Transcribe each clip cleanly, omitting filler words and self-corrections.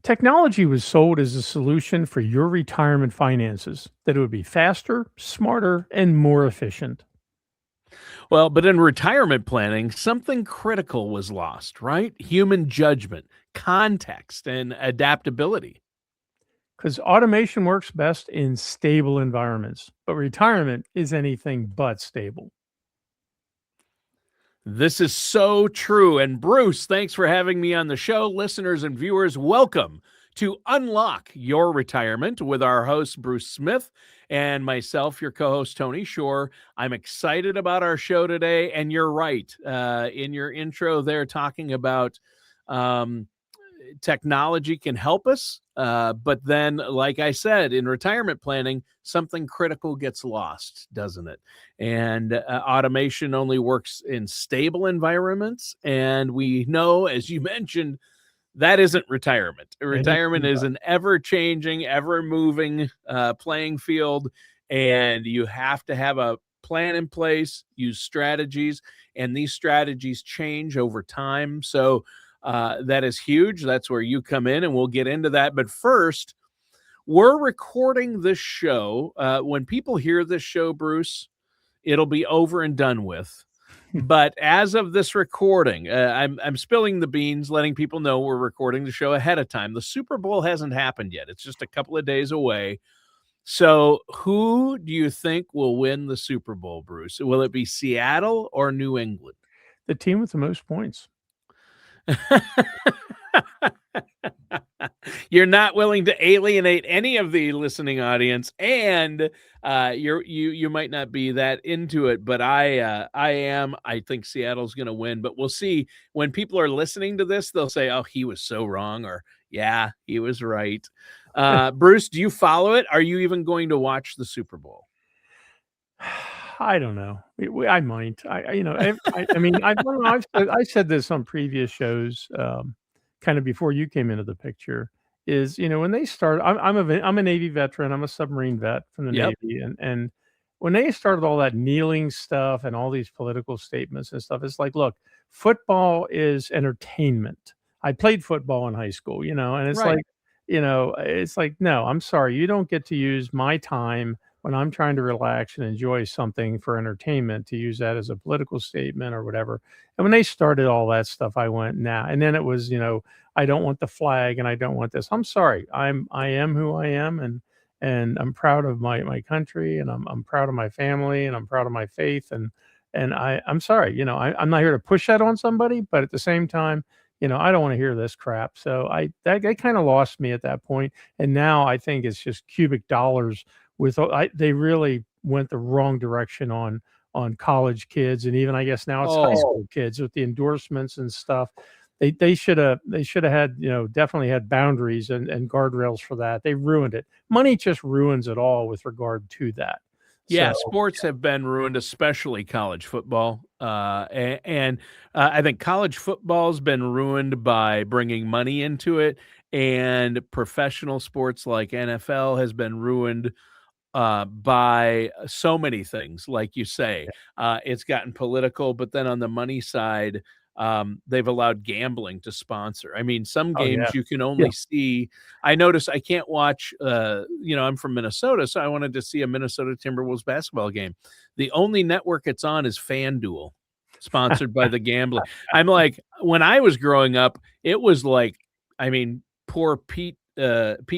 Technology was sold as a solution for your retirement finances, that it would be faster, smarter, and more efficient. Well, but in retirement planning, something critical was lost, right? Human judgment, context, and adaptability. Because automation works best in stable environments, but retirement is anything but stable. This is so true. And Bruce, thanks for having me on the show. Listeners and viewers, welcome to Unlock Your Retirement with our host, Bruce Smith, and myself, your co-host, Tony Shore. I'm excited about our show today. And you're right. In your intro there, talking about technology can help us. But then, like I said, in retirement planning, something critical gets lost, doesn't it? And automation only works in stable environments. And we know, as you mentioned, that isn't retirement. Retirement is an ever-changing, ever-moving playing field. And you have to have a plan in place, use strategies, and these strategies change over time. So that is huge. That's where you come in, and we'll get into that. But first, we're recording this show. When people hear this show, Bruce, it'll be over and done with. But as of this recording, I'm spilling the beans, letting people know we're recording the show ahead of time. The Super Bowl hasn't happened yet. It's just a couple of days away. So who do you think will win the Super Bowl, Bruce? Will it be Seattle or New England? The team with the most points. You're not willing to alienate any of the listening audience, and you might not be that into it, but I am. I think Seattle's going to win, but we'll see. When people are listening to this, they'll say, "Oh, he was so wrong," or "Yeah, he was right." Bruce, do you follow it? Are you even going to watch the Super Bowl? I don't know. I might. I mean, I don't know. I said this on previous shows, kind of before you came into the picture. Is when they start, I'm a Navy veteran. I'm a submarine vet from the Yep. Navy, and when they started all that kneeling stuff and all these political statements and stuff, it's like, look, football is entertainment. I played football in high school, and it's Right. like, it's like, no, I'm sorry, you don't get to use my time when I'm trying to relax and enjoy something for entertainment to use that as a political statement or whatever. And when they started all that stuff, I went, nah. And then it was, I don't want the flag and I don't want this. I'm sorry. I am who I am, and I'm proud of my country, and I'm proud of my family, and I'm proud of my faith. And I'm sorry, I'm not here to push that on somebody, but at the same time, I don't want to hear this crap. So that kind of lost me at that point. And now I think it's just cubic dollars they really went the wrong direction on college kids, and even I guess now it's high school kids with the endorsements and stuff. They should have had, definitely had boundaries and guardrails for that. They ruined it. Money just ruins it all with regard to that. Yeah, So, sports have been ruined, especially college football. And I think college football's been ruined by bringing money into it, and professional sports like NFL has been ruined by so many things, like you say. It's gotten political, but then on the money side, they've allowed gambling to sponsor. I mean, some oh yeah, games you can yeah. only see. I notice I can't watch, I'm from Minnesota, so I wanted to see a Minnesota Timberwolves basketball game. The only network it's on is FanDuel, sponsored by the gambling. I'm like, when I was growing up, it was like, I mean, poor Pete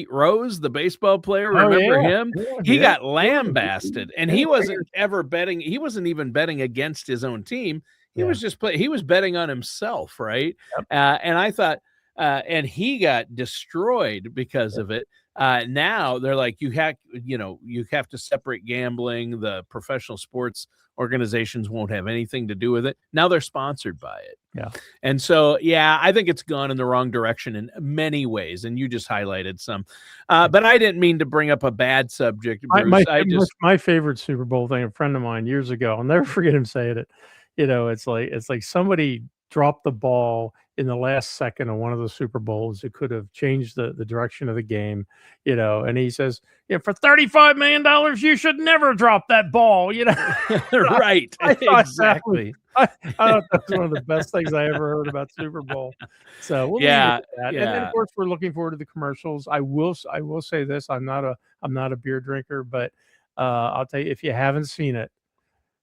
Rose, the baseball player. Remember him? He got lambasted, and he wasn't ever betting. He wasn't even betting against his own team. He was just he was betting on himself, right? Yep. And I thought, and he got destroyed because of it. Now they're like, you have to separate gambling. The professional sports organizations won't have anything to do with it. Now they're sponsored by it. Yeah. And so, yeah, I think it's gone in the wrong direction in many ways. And you just highlighted some, but I didn't mean to bring up a bad subject, Bruce. My favorite Super Bowl thing, a friend of mine years ago, I'll never forget him saying it. It's like somebody dropped the ball in the last second of one of the Super Bowls. It could have changed the direction of the game, and he says, "Yeah, for $35 million, you should never drop that ball," Right. I thought that was Exactly. I I thought that was one of the best things I ever heard about Super Bowl. So we'll leave it Yeah. at that. And of Yeah. course, we're looking forward to the commercials. I will say this, I'm not a beer drinker, but, I'll tell you, if you haven't seen it,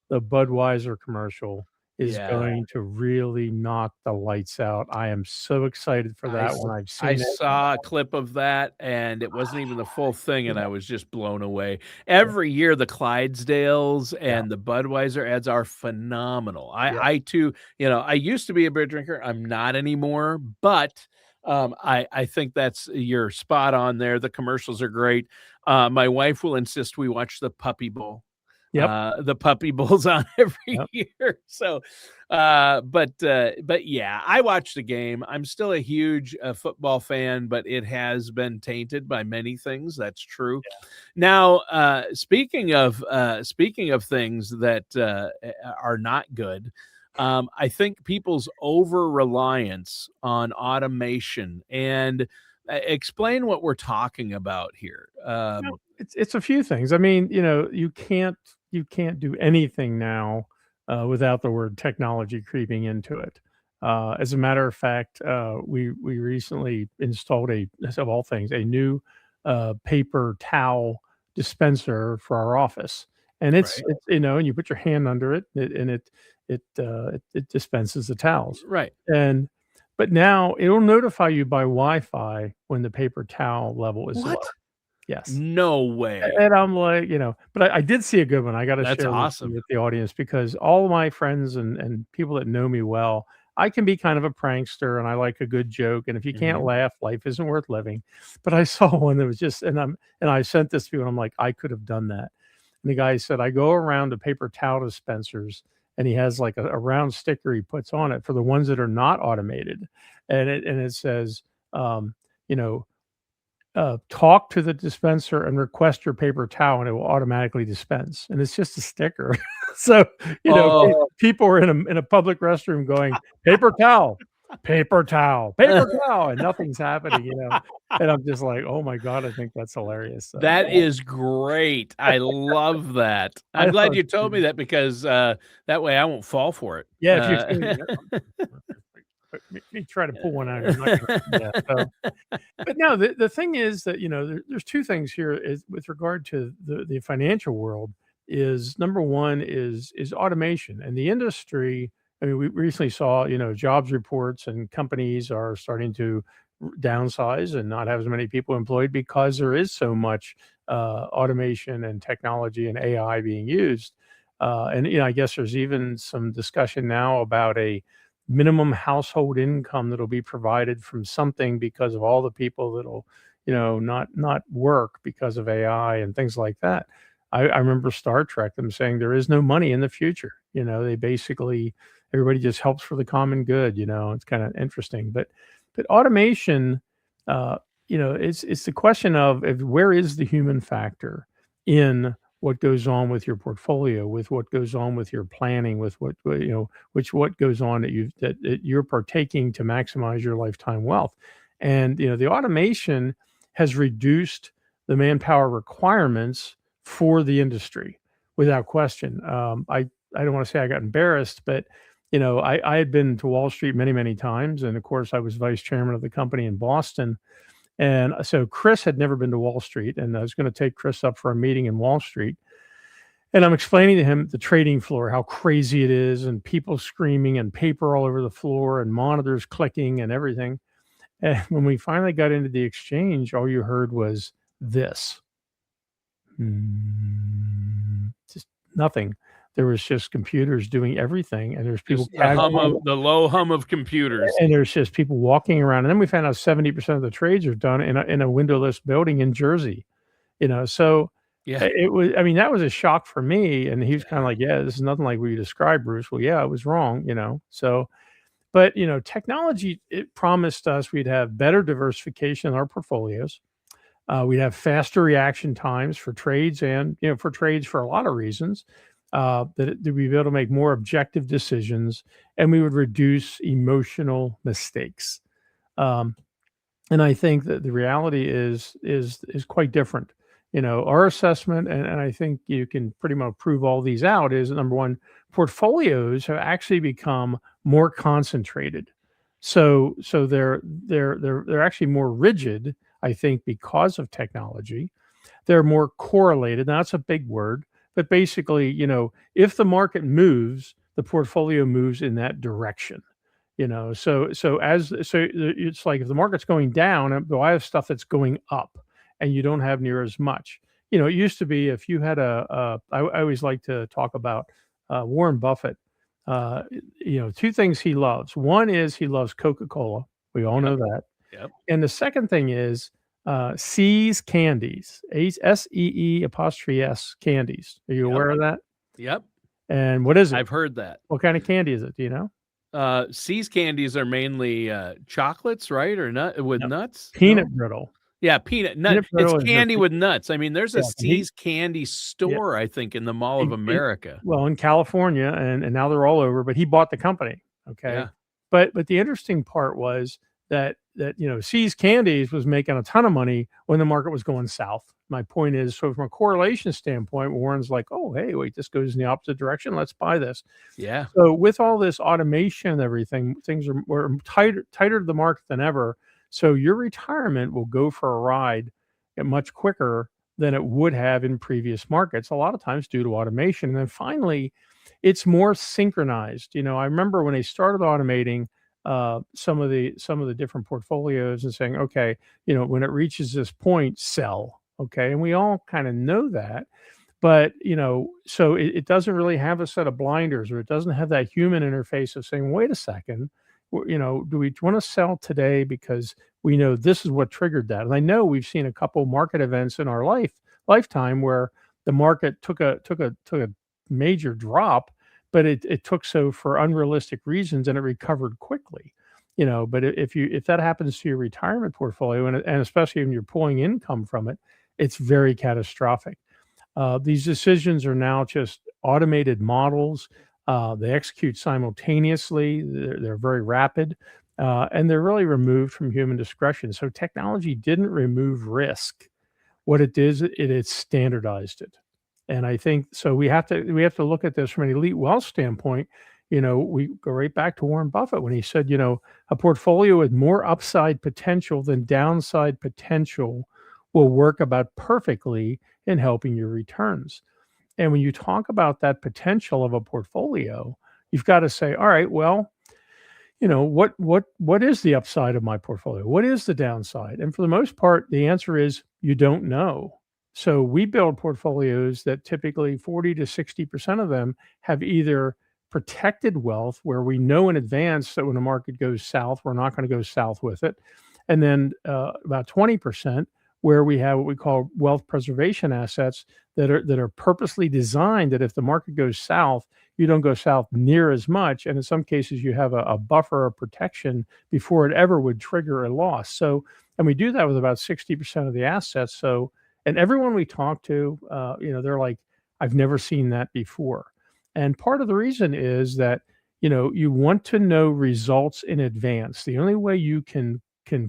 the Budweiser commercial is Yeah. going to really knock the lights out. I am so excited for I that s when I've I seen it. saw a clip of that, and it wasn't even the full thing, and Yeah, I was just blown away. yeah, Every year, the Clydesdales yeah, and the Budweiser ads are phenomenal. yeah. I too, I used to be a beer drinker. I'm not anymore, but, I think that's you're spot on there. The commercials are great. My wife will insist we watch the Puppy Bowl. Yep, The Puppy Bowl's on every yep. year. So, but yeah, I watched the game. I'm still a huge football fan, but it has been tainted by many things. That's true. Now, speaking of things that are not good, I think people's over reliance on automation and explain what we're talking about here. No, it's a few things. I mean, you can't do anything now, without the word technology creeping into it. As a matter of fact, we recently installed of all things, a new, paper towel dispenser for our office, and Right. and you put your hand under it, and it dispenses the towels, Right. and but now it'll notify you by Wi-Fi when the paper towel level is low. What? Yes. No way. And I'm like, but I did see a good one I gotta That's share awesome. with the audience because all of my friends and people that know me well, I can be kind of a prankster and I like a good joke, and if you can't Mhm. laugh, life isn't worth living. But I saw one that was just and I sent this to people, and I'm like, "I could have done that." And the guy said, "I go around to paper towel dispensers," and he has like a round sticker he puts on it for the ones that are not automated, and it says, you know talk to the dispenser and request your paper towel, and it will automatically dispense. And it's just a sticker. So, Oh, people are in a public restroom going, paper towel, paper towel, paper towel, and nothing's happening. And I'm just like, oh my God, I think that's hilarious. So that is great. I love that. I'm I glad thought, you told me that because, that way I won't fall for it. yeah, if you're seeing it, me try to pull one out. You're not gonna, yeah. So, but no, the thing is that, there's 2 things here is with regard to the financial world is number 1 is automation, and the industry. I mean, we recently saw, jobs reports and companies are starting to downsize and not have as many people employed because there is so much, automation and technology and AI being used. And, I guess there's even some discussion now about a minimum household income that'll be provided from something because of all the people that'll, not work because of AI and things like that. I remember Star Trek, them saying there is no money in the future. They basically everybody just helps for the common good. It's kind of interesting, but automation, uh, it's the question of where is the human factor in what goes on with your portfolio, with what goes on with your planning, with what goes on that you're partaking to maximize your lifetime wealth. And the automation has reduced the manpower requirements for the industry without question. I don't want to say I got embarrassed, but I had been to Wall Street many, many times, and of course I was vice chairman of the company in Boston. And so Chris had never been to Wall Street, and I was going to take Chris up for a meeting in Wall Street. And I'm explaining to him the trading floor, how crazy it is, and people screaming, and paper all over the floor, and monitors clicking, and everything. And when we finally got into the exchange, all you heard was this. Just nothing. There was just computers doing everything, and there's people Just casually the low hum of computers. and there's just people walking around, and then we found out 70% of the trades are done in a windowless building in Jersey, so Yeah. it was I mean, that was a shock for me, and he was kinda like, "Yeah, this is nothing like what you described, Bruce." Well, yeah, I was wrong. So but, technology, it promised us we'd have better diversification in our portfolios. We'd have faster reaction times for trades and, for trades for a lot of reasons. that we'd be able to make more objective decisions, and we would reduce emotional mistakes. Um, and I think that the reality is quite different. Our assessment, and I think you can pretty much prove all these out, is number one, portfolios have actually become more concentrated. So they're actually more rigid, I think, because of technology. They're more correlated. Now, that's a big word, but basically, if the market moves, the portfolio moves in that direction. So it's like if the market's going down, though I have stuff that's going up, and you don't have near as much. It used to be if you had I always like to talk about Warren Buffett. Uh, two things he loves. One is he loves Coca-Cola. We all Yep. know that. Yep. And the second thing is C's candies, SEE apostrophe S candies. Are you Yep. aware of that? Yep. And what is it? I've heard that. What kind of candy is it? Do you know? C's candies are mainly chocolates, right? Or nut with No. nuts? Peanut No? brittle. Yeah, peanut nut. Peanut It's brittle is the candy with nuts. I mean, there's a yeah, C's candy yeah, store, I think, in the Mall of he America. well, in California, and now they're all over, but he bought the company, okay? Yeah. But the interesting part was that See's Candies was making a ton of money when the market was going south. My point is, so from a correlation standpoint, Warren's like, "Oh, hey, wait, this goes in the opposite direction. Let's buy this." Yeah. So with all this automation and everything, things were tighter to the market than ever. So your retirement will go for a ride much quicker than it would have in previous markets, a lot of times due to automation. And then finally, it's more synchronized. I remember when they started automating some of the different portfolios and saying, okay, when it reaches this point, sell. Okay. And we all kind of know that. But, so it doesn't really have a set of blinders, or it doesn't have that human interface of saying, wait a second, do we want to sell today because we know this is what triggered that? And I know we've seen a couple market events in our lifetime where the market took a major drop, but it took so for unrealistic reasons, and it recovered quickly. But if that happens to your retirement portfolio, and especially when you're pulling income from it, it's very catastrophic. These decisions are now just automated models. They execute simultaneously. They're very rapid, and they're really removed from human discretion. So technology didn't remove risk. What it did, it standardized it. And I think so. We have to look at this from an elite wealth standpoint. We go right back to Warren Buffett when he said, a portfolio with more upside potential than downside potential will work about perfectly in helping your returns. And when you talk about that potential of a portfolio, you've got to say, all right, well, what is the upside of my portfolio? What is the downside? And for the most part, the answer is you don't know. So we build portfolios that typically 40 to 60% of them have either protected wealth, where we know in advance that when the market goes south, we're not going to go south with it. And then about 20% where we have what we call wealth preservation assets that are purposely designed that if the market goes south, you don't go south near as much. And in some cases, you have a buffer of protection before it ever would trigger a loss. So, and we do that with about 60% of the assets. So, and everyone we talk to, they're like, I've never seen that before. And part of the reason is that, you want to know results in advance. The only way you can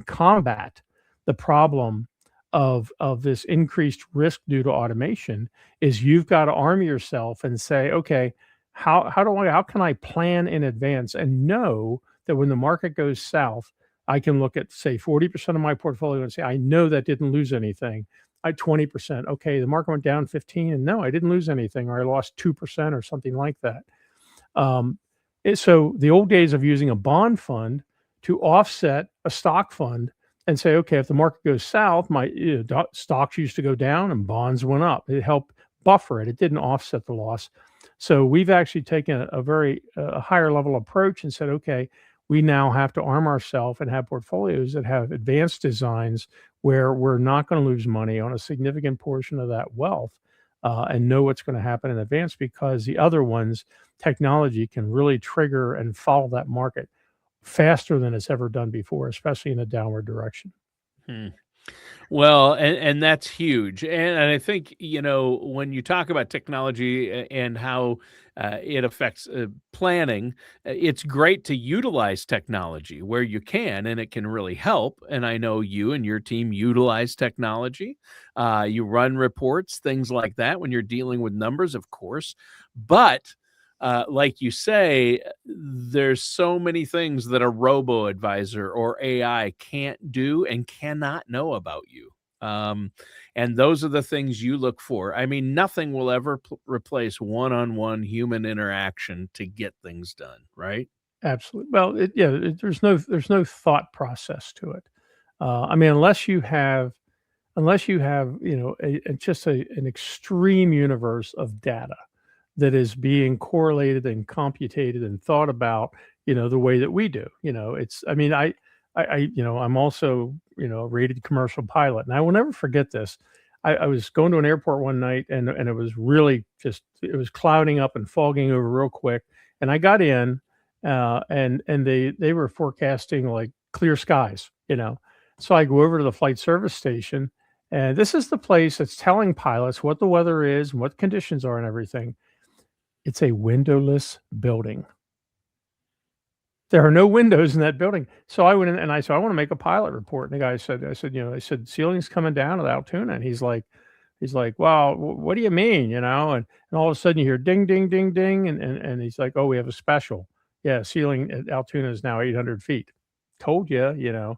combat the problem of this increased risk due to automation is you've got to arm yourself and say, okay, how can I plan in advance and know that when the market goes south, I can look at, say, 40% of my portfolio and say, I know that didn't lose anything. 20%. Okay, the market went down 15, and no, I didn't lose anything, or I lost 2% or something like that. So the old days of using a bond fund to offset a stock fund and say, okay, if the market goes south, my stocks used to go down and bonds went up. It helped buffer it. It didn't offset the loss. So we've actually taken a very higher level approach and said, okay, we now have to arm ourselves and have portfolios that have advanced designs where we're not going to lose money on a significant portion of that wealth, and know what's going to happen in advance, because the other ones, technology can really trigger and follow that market faster than it's ever done before, especially in a downward direction. Hmm. Well, and that's huge. And I think, when you talk about technology and how it affects planning, it's great to utilize technology where you can, and it can really help. And I know you and your team utilize technology. You run reports, things like that when you're dealing with numbers, of course. But like you say, there's so many things that a robo-advisor or AI can't do and cannot know about you. Um, and those are the things you look for. I mean, nothing will ever replace one-on-one human interaction to get things done, right? Absolutely. Well, there's no thought process to it. I mean, unless you have just an extreme universe of data that is being correlated and computated and thought about, the way that we do. It's I mean, I'm also, a rated commercial pilot, and I will never forget this. I was going to an airport one night, and it was really just it was clouding up and fogging over real quick. And I got in, and they were forecasting like clear skies. So I go over to the flight service station, and this is the place that's telling pilots what the weather is and what conditions are and everything. It's a windowless building. There are no windows in that building. So I went in and I said, "I wanna make a pilot report." And the guy said I said, "I said, "Ceiling's coming down at Altoona." And he's like, "Well, what do you mean?" And all of a sudden you hear ding, ding, ding, ding, and he's like, "Oh, we have a special. Yeah, ceiling at Altoona is now 800 feet." Told you.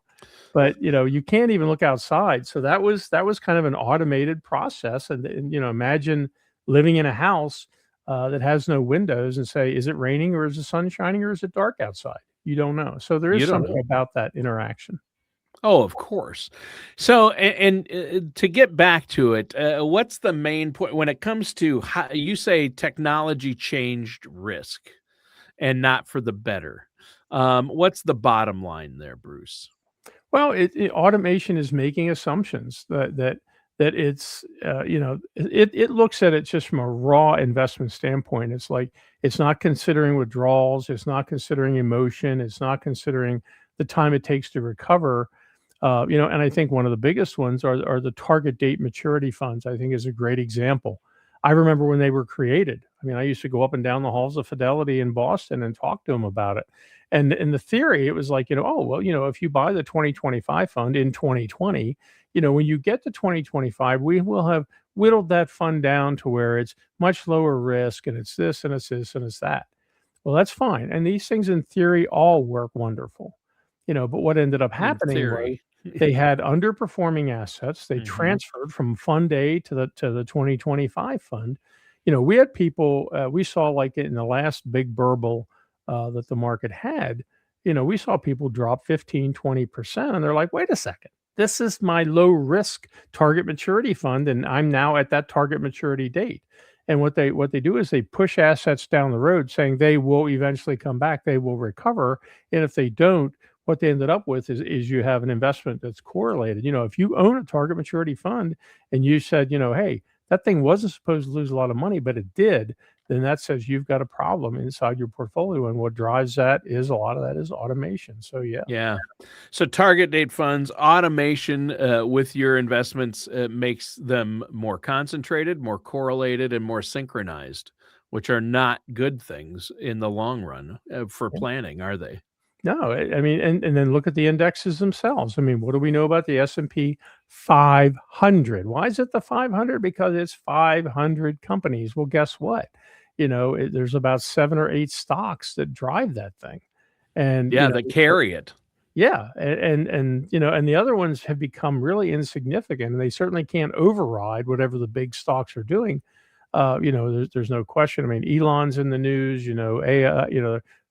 But, you can't even look outside. So that was kind of an automated process. And imagine living in a house, that has no windows and say, "Is it raining or is the sun shining or is it dark outside?" You don't know. So there is You don't something know. about that interaction. Oh, of course. So, to get back to it, what's the main point when it comes to how you say technology changed risk and not for the better? What's the bottom line there, Bruce? Well, automation is making assumptions that it's, it looks at it just from a raw investment standpoint. It's like it's not considering withdrawals, it's not considering emotion, it's not considering the time it takes to recover. And I think one of the biggest ones are the target date maturity funds. I think is a great example. I remember when they were created. I mean, I used to go up and down the halls of Fidelity in Boston and talk to them about it. And in the theory, it was like, oh, well, if you buy the 2025 fund in 2020, when you get to 2025, we will have whittled that fund down to where it's much lower risk and it's this and it's this and it's that. Well, that's fine. And these things in theory all work wonderful. But what ended up In happening was theory. they had underperforming assets. They Mhm. transferred from fund A to the 2025 fund. We had people, we saw like in the last big burble, that the market had, we saw people drop 15-20%, and they're like, "Wait a second. This is my low risk target maturity fund, and I'm now at that target maturity date." And what they do is they push assets down the road saying they will eventually come back, they will recover, and if they don't, what they ended up with is you have an investment that's correlated. If you own a target maturity fund and you said, "Hey, that thing wasn't supposed to lose a lot of money, but it did," then that says you've got a problem inside your portfolio. And what drives that is a lot of that is automation. So yeah. Yeah. So target date funds, automation with your investments makes them more concentrated, more correlated, and more synchronized, which are not good things in the long run for planning, are they? No, I mean, and then look at the indexes themselves. I mean, what do we know about the S&P 500? Why is it the 500? Because it's 500 companies. Well, guess what? There's about 7 or 8 stocks that drive that thing. And, Yeah, that carry it. yeah, and the other ones have become really insignificant, and they certainly can't override whatever the big stocks are doing. There's no question. I mean, Elon's in the news.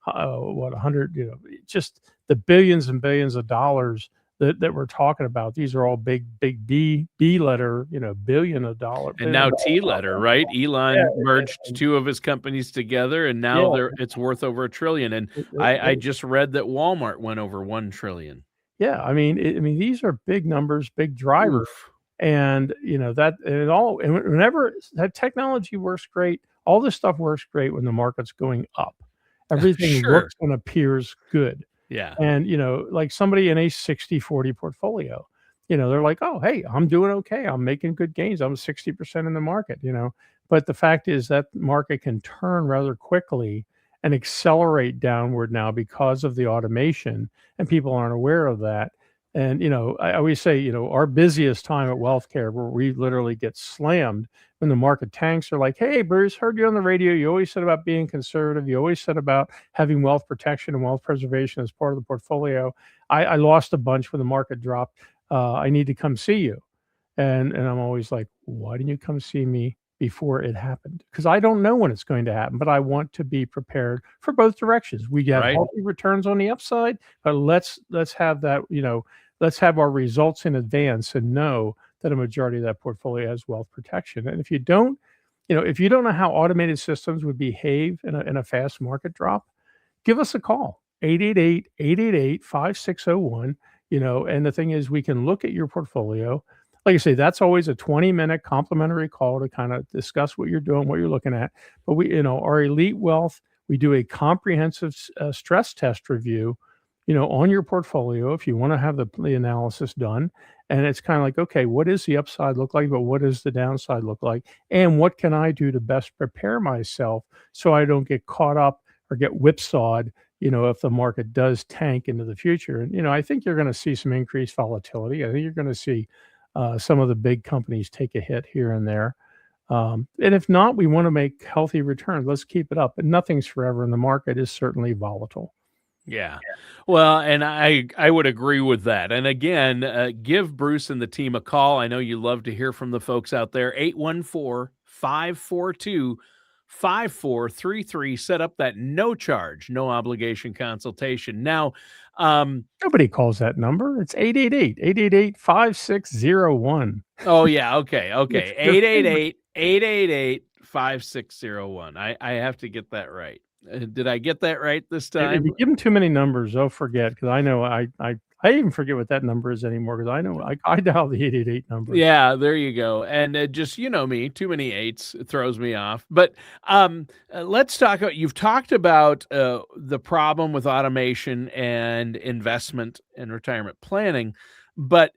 What 100. Just the billions and billions of dollars that we're talking about. These are all big B letter. Billion of dollar. And Billion now dollar. T-letter, right? Yeah, Elon merged two of his companies together, and now yeah, it's worth over 1 trillion. And I yeah. just read that Walmart went over 1 trillion. Yeah, I mean, these are big numbers, big drivers, Oof. and that and it all and whenever that technology works great, all this stuff works great when the market's going up. Everything Sure. looks and appears good. Yeah. And, like somebody in a 60-40 portfolio, they're like, oh, hey, I'm doing okay. I'm making good gains. I'm 60% in the market. But the fact is that market can turn rather quickly and accelerate downward now because of the automation, and people aren't aware of that. And I always say, our busiest time at WealthKare, where we literally get slammed when the market tanks, are like, hey, Bruce, heard you on the radio. You always said about being conservative. You always said about having wealth protection and wealth preservation as part of the portfolio. I lost a bunch when the market dropped. I need to come see you. And I'm always like, why didn't you come see me before it happened? Because I don't know when it's going to happen, but I want to be prepared for both directions. We have Right. healthy returns on the upside, but let's have that, let's have our results in advance and know that a majority of that portfolio has wealth protection. And if you don't know how automated systems would behave in a fast market drop, give us a call, 888-888-5601. And the thing is, we can look at your portfolio. Like I say, that's always a 20-minute complimentary call to kind of discuss what you're doing, what you're looking at. But our Elite Wealth, we do a comprehensive stress test review, on your portfolio if you want to have the analysis done. And it's kind of like, okay, what does the upside look like, but what does the downside look like? And what can I do to best prepare myself so I don't get caught up or get whipsawed, if the market does tank into the future. And I think you're going to see some increased volatility. I think you're going to see some of the big companies take a hit here and there. And if not, we want to make healthy returns. Let's keep it up. But nothing's forever, and the market is certainly volatile. Yeah. Well, and I would agree with that. And again, give Bruce and the team a call. I know you love to hear from the folks out there. 814-542-5433. Set up that no charge, no obligation consultation. Now, Nobody calls that number. It's 888-888-5601. oh yeah, okay. It's Okay. your favorite. 888-888-5601. I have to get that right. Did I get that right this If time? you give them too many numbers, they'll forget, because I know I even forget what that number is anymore, because I know I dial the 888 numbers. Yeah, there you go. And just me, too many eights, it throws me off. But let's talk about, you've talked about the problem with automation and investment and retirement planning, but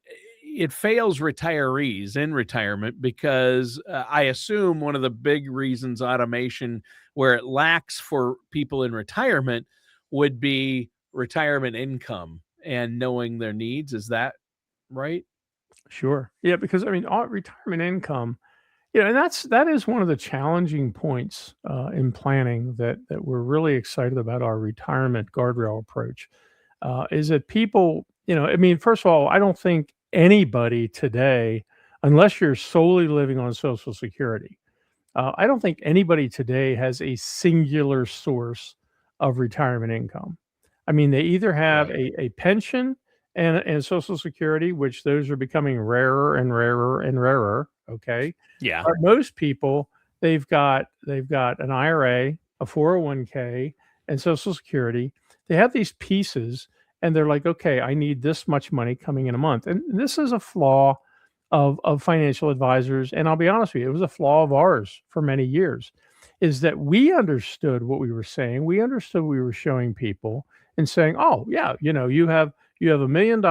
it fails retirees in retirement because I assume one of the big reasons automation, where it lacks for people in retirement, would be retirement income and knowing their needs. Is that right? Sure. Yeah, because I mean, retirement income, and that is one of the challenging points in planning that we're really excited about our retirement guardrail approach. Is that people, I mean, first of all, I don't think anybody today, unless you're solely living on Social Security, I don't think anybody today has a singular source of retirement income. I mean, they either have Right. a pension and Social Security, which those are becoming rarer and rarer and rarer. Okay, Yeah. but most people, they've got an IRA, a 401k, and Social Security. They have these pieces, and they're like, okay, I need this much money coming in a month, and this is a flaw of financial advisors. And I'll be honest with you, it was a flaw of ours for many years, is that we understood what we were saying. We understood what we were showing people and saying, oh yeah, you have $1 million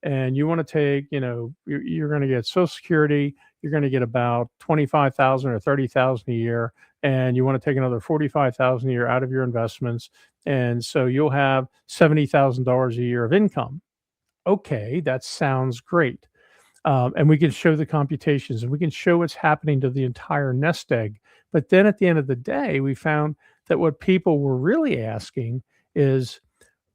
and you want to take, you're going to get Social Security, you're going to get about 25,000 or 30,000 a year, and you want to take another 45,000 a year out of your investments, and so you'll have $70,000 a year of income. Okay, that sounds great. And we can show the computations, and we can show what's happening to the entire nest egg. But then at the end of the day, we found that what people were really asking is,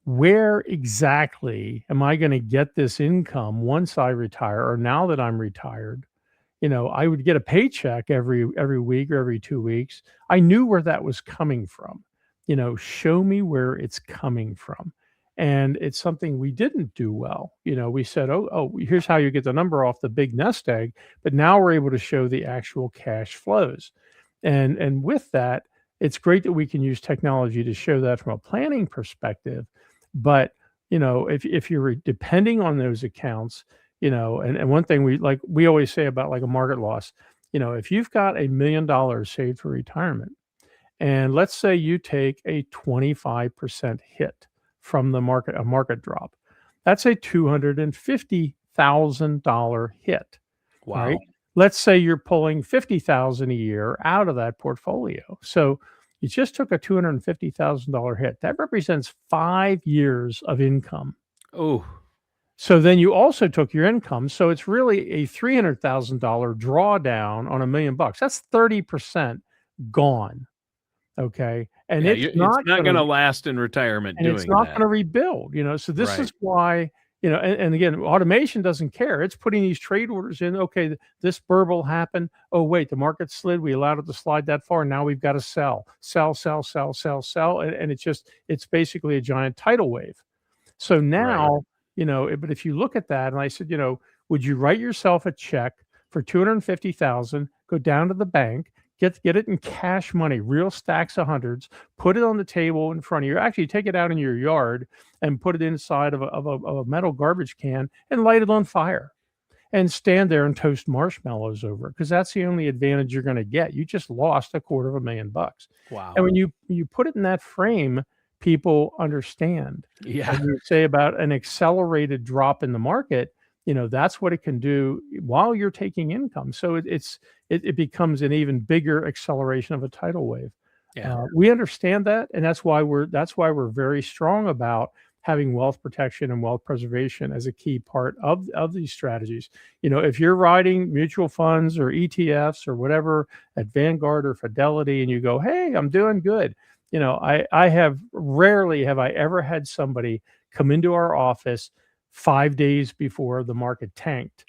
where exactly am I going to get this income once I retire, or now that I'm retired? I would get a paycheck every week or every 2 weeks. I knew where that was coming from. Show me where it's coming from. And it's something we didn't do well. We said, oh, here's how you get the number off the big nest egg, but now we're able to show the actual cash flows. And with that, it's great that we can use technology to show that from a planning perspective. But if you're depending on those accounts, and one thing we always say about like a market loss, if you've got $1 million saved for retirement, and let's say you take a 25% hit from a market drop, that's a $250,000 hit. Wow. Right? Let's say you're pulling 50,000 a year out of that portfolio. So you just took a $250,000 hit. That represents 5 years of income. Oh, So then you also took your income. So it's really a $300,000 drawdown on $1,000,000. That's 30% gone. Okay. And yeah. it's It's not not going going to to last in retirement and it's doing not that. going to rebuild, So this Right. is why, and again, automation doesn't care. It's putting these trade orders in. Okay, this burble happened. Oh, wait, the market slid. We allowed it to slide that far. Now we've got to sell, sell, sell, sell, sell, sell. And it's basically a giant tidal wave. So Right. now, but if you look at that, and I said, would you write yourself a check for 250,000, go down to the bank, get it in cash money, real stacks of hundreds, put it on the table in front of you. Actually, take it out in your yard and put it inside of a metal garbage can and light it on fire and stand there and toast marshmallows over it, because that's the only advantage you're going to get. You just lost $250,000. Wow. And when you put it in that frame, people understand. Yeah. And you say about an accelerated drop in the market, that's what it can do while you're taking income. So it becomes an even bigger acceleration of a tidal wave. Yeah. We understand that, and that's why we're very strong about having wealth protection and wealth preservation as a key part of these strategies. If you're riding mutual funds or ETFs or whatever at Vanguard or Fidelity, and you go, "Hey, I'm doing good," I have rarely have I ever had somebody come into our office 5 days before the market tanked.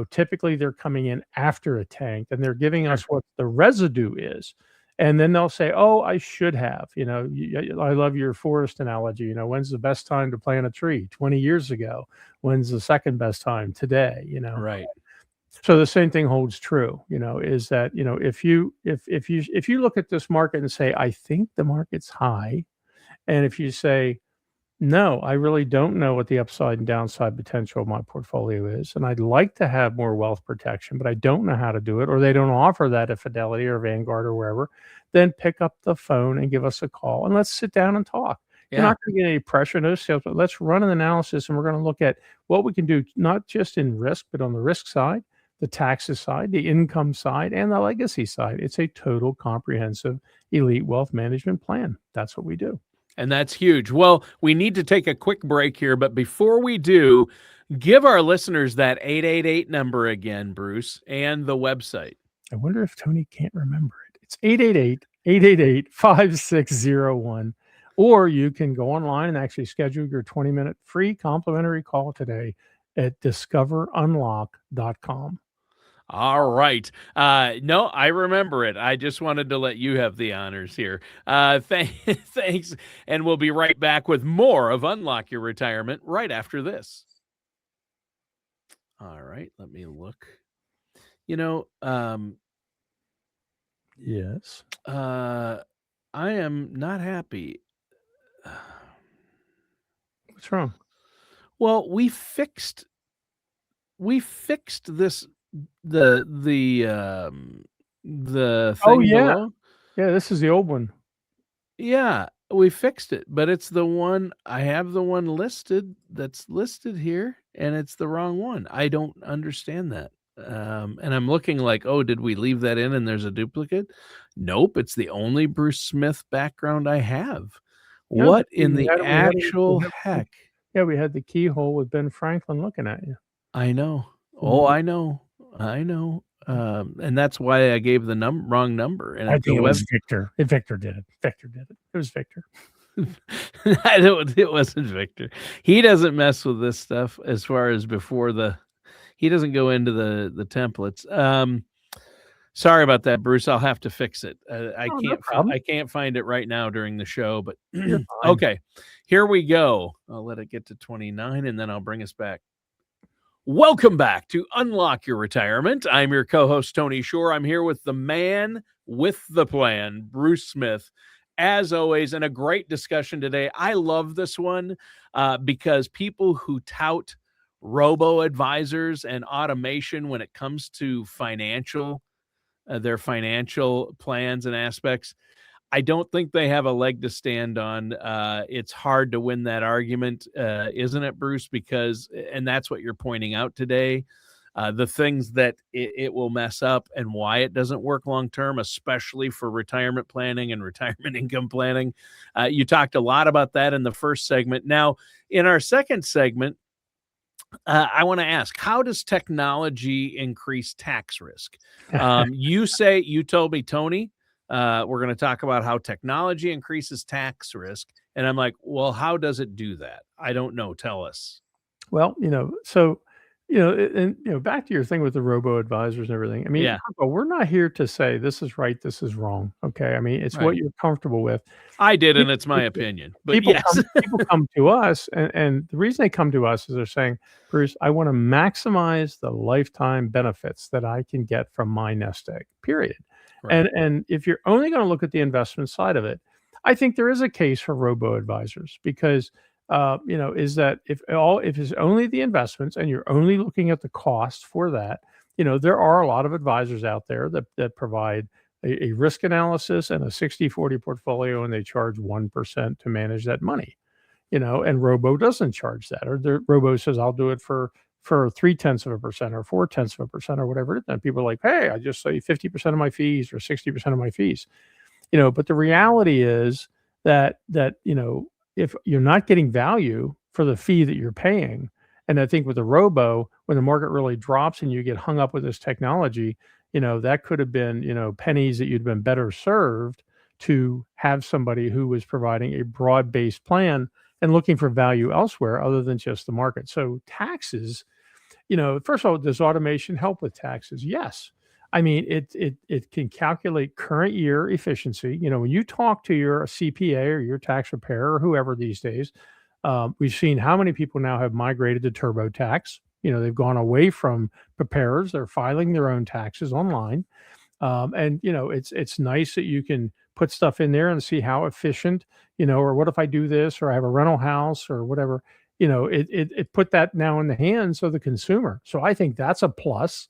Typically they're coming in after a tank, and they're giving Sure. us what the residue is. And then they'll say, "Oh, I should have." I love your forest analogy. When's the best time to plant a tree? 20 years ago. When's the second best time? Today. Right. So the same thing holds true. Is that if you look at this market and say, "I think the market's high," and if you say, "No, I really don't know what the upside and downside potential of my portfolio is, and I'd like to have more wealth protection, but I don't know how to do it," or they don't offer that at Fidelity or Vanguard or wherever, then pick up the phone and give us a call, and let's sit down and talk. You're Yeah. not going to get any pressure, no sales, but let's run an analysis, and we're going to look at what we can do, not just in risk, but on the risk side, the taxes side, the income side, and the legacy side. It's a total comprehensive elite wealth management plan. That's what we do. And that's huge. Well, we need to take a quick break here, but before we do, give our listeners that 888 number again, Bruce, and the website. I wonder if Tony can't remember it. It's 888-888-5601. Or you can go online and actually schedule your 20-minute free complimentary call today at discoverunlock.com. All right. No, I remember it. I just wanted to let you have the honors here. Thanks. And we'll be right back with more of Unlock Your Retirement right after this. All right. Let me look. Yes. I am not happy. What's wrong? Well, we fixed this the thing Oh, yeah. below. Yeah, this is the old one. Yeah, we fixed it, but it's the one I have the one listed that's listed here, and it's the wrong one. I don't understand that. And I'm looking like, oh, did we leave that in and there's a duplicate? Nope, it's the only Bruce Smith background I have. No, What we in the had actual heck? Yeah, we had the keyhole with Ben Franklin looking at you. I know. Oh, I know. And that's why I gave the wrong number. And I at the think it web, was Victor. Victor did it. Victor did it. It was Victor. it wasn't Victor. He doesn't mess with this stuff as far as he doesn't go into the templates. Sorry about that, Bruce. I'll have to fix it. I can't find it right now during the show, but okay, here we go. I'll let it get to 29 and then I'll bring us back. Welcome back to Unlock Your Retirement. I'm your co-host, Tony Shore. I'm here with the man with the plan, Bruce Smith, as always, and a great discussion today. I love this one because people who tout robo-advisors and automation when it comes to their financial plans and aspects, I don't think they have a leg to stand on. It's hard to win that argument, isn't it, Bruce? Because, and that's what you're pointing out today, the things that it will mess up and why it doesn't work long term, especially for retirement planning and retirement income planning. You talked a lot about that in the first segment. Now, in our second segment, I want to ask, how does technology increase tax risk? You told me, Tony, we're going to talk about how technology increases tax risk. And I'm like, well, how does it do that? I don't know. Tell us. Well, back to your thing with the robo-advisors and everything. I mean, Yeah, first of all, we're not here to say this is right, this is wrong. Okay. I mean, it's what right. you're comfortable with. I did, and People, it's my opinion. But people yes, come to us, and the reason they come to us is they're saying, Bruce, I want to maximize the lifetime benefits that I can get from my nest egg, period. right. And if you're only going to look at the investment side of it, I think there is a case for robo-advisors because is that if it's only the investments and you're only looking at the cost for that, there are a lot of advisors out there that provide a risk analysis and a 60/40 portfolio, and they charge 1% to manage that money, and Robo doesn't charge that, or the Robo says, I'll do it for 0.3% or 0.4% or whatever it is. And people are like, hey, I just say 50% of my fees or 60% of my fees. But the reality is that if you're not getting value for the fee that you're paying, and I think with the robo, when the market really drops and you get hung up with this technology, that could have been, pennies that you'd been better served to have somebody who was providing a broad-based plan and looking for value elsewhere other than just the market. So taxes, first of all, does automation help with taxes? Yes. I mean, it can calculate current year efficiency. When you talk to your CPA or your tax preparer or whoever these days, we've seen how many people now have migrated to TurboTax. They've gone away from preparers; they're filing their own taxes online, and it's nice that you can put stuff in there and see how efficient. Or what if I do this, or I have a rental house, or whatever. It put that now in the hands of the consumer. So I think that's a plus.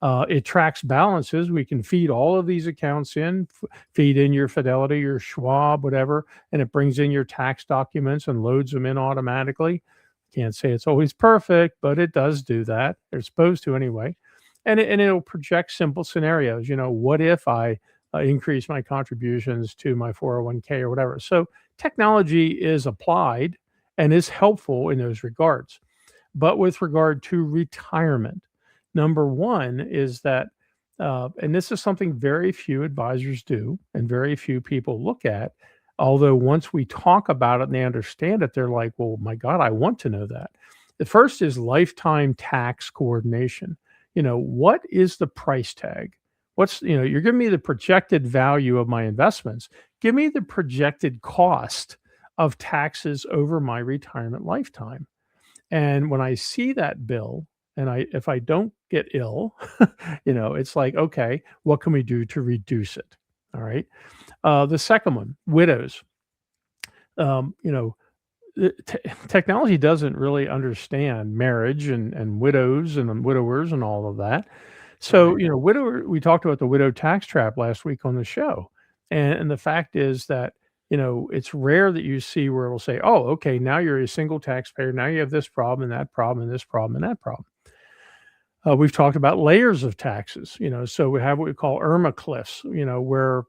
It tracks balances. We can feed all of these accounts in, feed in your Fidelity, your Schwab, whatever, and it brings in your tax documents and loads them in automatically. Can't say it's always perfect, but it does do that. They're supposed to anyway. And it'll project simple scenarios. What if I increase my contributions to my 401k or whatever? So technology is applied and is helpful in those regards. But with regard to retirement, number one is that, and this is something very few advisors do and very few people look at. Although once we talk about it and they understand it, they're like, well, my God, I want to know that. The first is lifetime tax coordination. What is the price tag? You're giving me the projected value of my investments. Give me the projected cost of taxes over my retirement lifetime. And when I see that bill, and if I don't get ill, it's like, okay, what can we do to reduce it? All right. The second one, widows. Um, you know, Technology doesn't really understand marriage and widows and widowers and all of that. So, Right. widower. We talked about the widow tax trap last week on the show, and the fact is that it's rare that you see where it'll say, "Oh, okay, now you're a single taxpayer. Now you have this problem and that problem and this problem and that problem." We've talked about layers of taxes, so we have what we call IRMA cliffs, where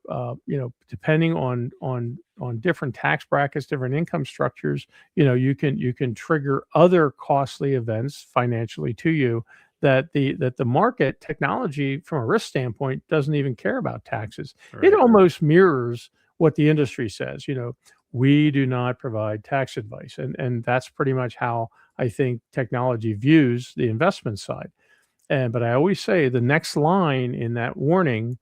depending on different tax brackets, different income structures, you can trigger other costly events financially to you that the market technology from a risk standpoint doesn't even care about taxes. It Right. almost mirrors what the industry says. We do not provide tax advice, and that's pretty much how I think technology views the investment side. But I always say the next line in that warning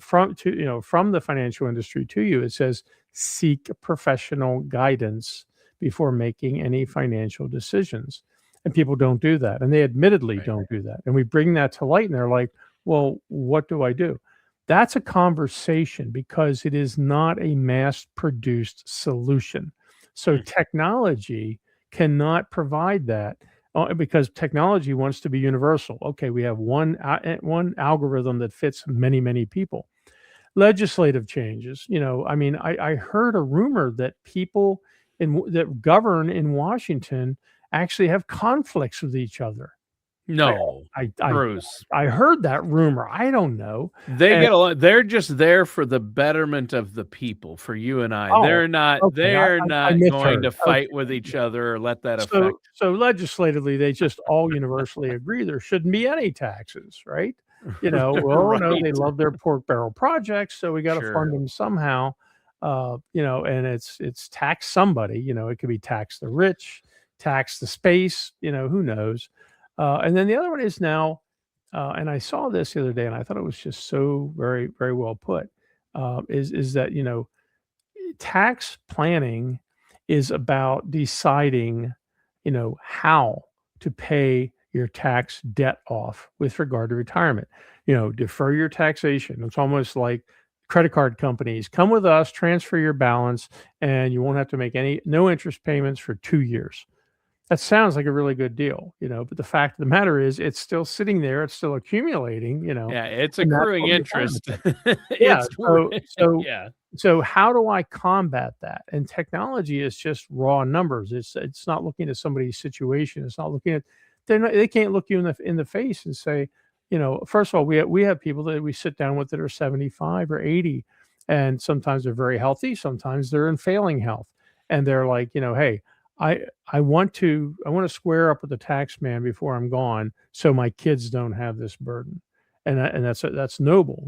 from the financial industry to you, it says seek professional guidance before making any financial decisions. And people don't do that. And they admittedly Right. don't do that. And we bring that to light and they're like, well, what do I do? That's a conversation because it is not a mass produced solution. So Hmm. technology cannot provide that because technology wants to be universal. Okay, we have one algorithm that fits many people. legislative changes. I mean, I heard a rumor that people that govern in Washington actually have conflicts with each other. I No, I I Bruce. I heard that rumor. I don't know. They And get a lot. They're just there for the betterment of the people, for you and I. oh, They're not okay. they're I not going misheard. to fight with each other or let that So affect. so legislatively, they just all universally agree there shouldn't be any taxes, right? Well, no, they Right. love their pork barrel projects, so we gotta Sure. fund them somehow. And it's tax somebody, it could be tax the rich, tax the space, who knows? And then the other one is now, and I saw this the other day, and I thought it was just so very, very well put, is that, tax planning is about deciding, how to pay your tax debt off with regard to retirement. Defer your taxation. It's almost like credit card companies come with us, transfer your balance, and you won't have to make no interest payments for 2 years. That sounds like a really good deal, but the fact of the matter is it's still sitting there, it's still accumulating, Yeah, it's and that's accruing what retirement interest. is. Yeah, It's so so yeah. so how do I combat that? And technology is just raw numbers. It's not looking at somebody's situation. It's not looking at they can't look you in the face and say, first of all, we have people that we sit down with that are 75 or 80, and sometimes they're very healthy, sometimes they're in failing health. And they're like, hey, I I want to square up with the tax man before I'm gone so my kids don't have this burden. And that's noble,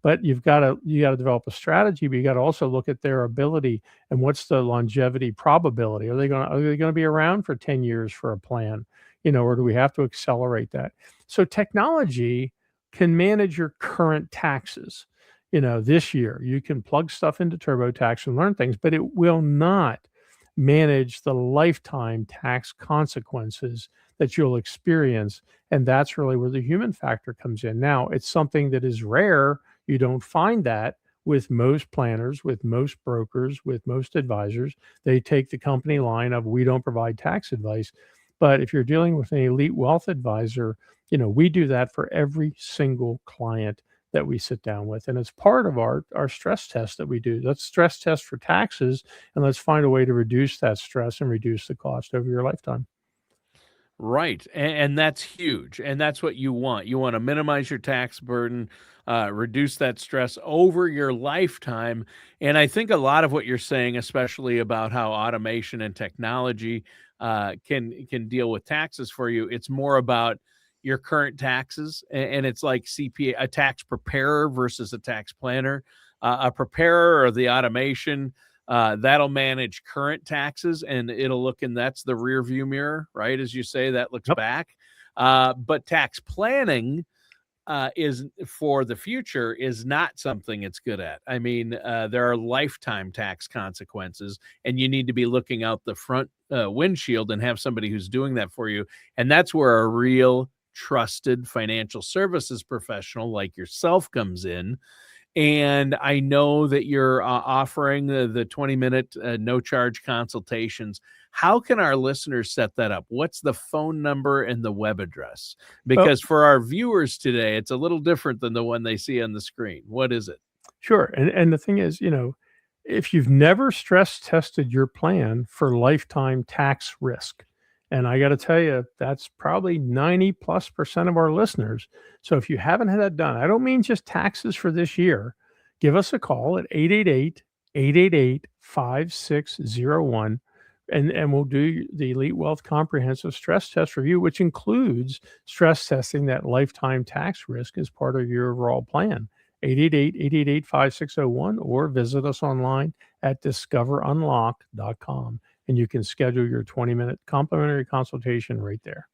but you gotta develop a strategy, but you gotta also look at their ability and what's the longevity probability. Are they gonna be around for 10 years for a plan, or do we have to accelerate that? So technology can manage your current taxes. This year, you can plug stuff into TurboTax and learn things, but it will not manage the lifetime tax consequences that you'll experience, and that's really where the human factor comes in. Now, it's something that is rare. You don't find that with most planners, with most brokers, with most advisors. They take the company line of we don't provide tax advice. But if you're dealing with an elite wealth advisor, we do that for every single client that we sit down with. And it's part of our stress test that we do. Let's stress test for taxes and let's find a way to reduce that stress and reduce the cost over your lifetime. Right, and that's huge, and that's what you want. You wanna minimize your tax burden, reduce that stress over your lifetime, and I think a lot of what you're saying, especially about how automation and technology, can deal with taxes for you, it's more about your current taxes, and it's like CPA, a tax preparer versus a tax planner. A preparer or the automation, that'll manage current taxes and it'll look and that's the rear view mirror, right? As you say, that looks Yep. back. But tax planning is for the future is not something it's good at. I mean, there are lifetime tax consequences, and you need to be looking out the front windshield and have somebody who's doing that for you. And that's where a real trusted financial services professional like yourself comes in, and I know that you're offering the 20-minute no charge consultations. How can our listeners set that up? What's the phone number and the web address? Well, Because for our viewers today, it's a little different than the one they see on the screen. What is it? sure. And the thing is, if you've never stress tested your plan for lifetime tax risk, and I got to tell you, that's probably 90+% of our listeners. So if you haven't had that done, I don't mean just taxes for this year. Give us a call at 888-888-5601, and we'll do the Elite Wealth Comprehensive Stress Test Review, which includes stress testing that lifetime tax risk as part of your overall plan. 888-888-5601, or visit us online at discoverunlock.com, and you can schedule your 20-minute complimentary consultation right there.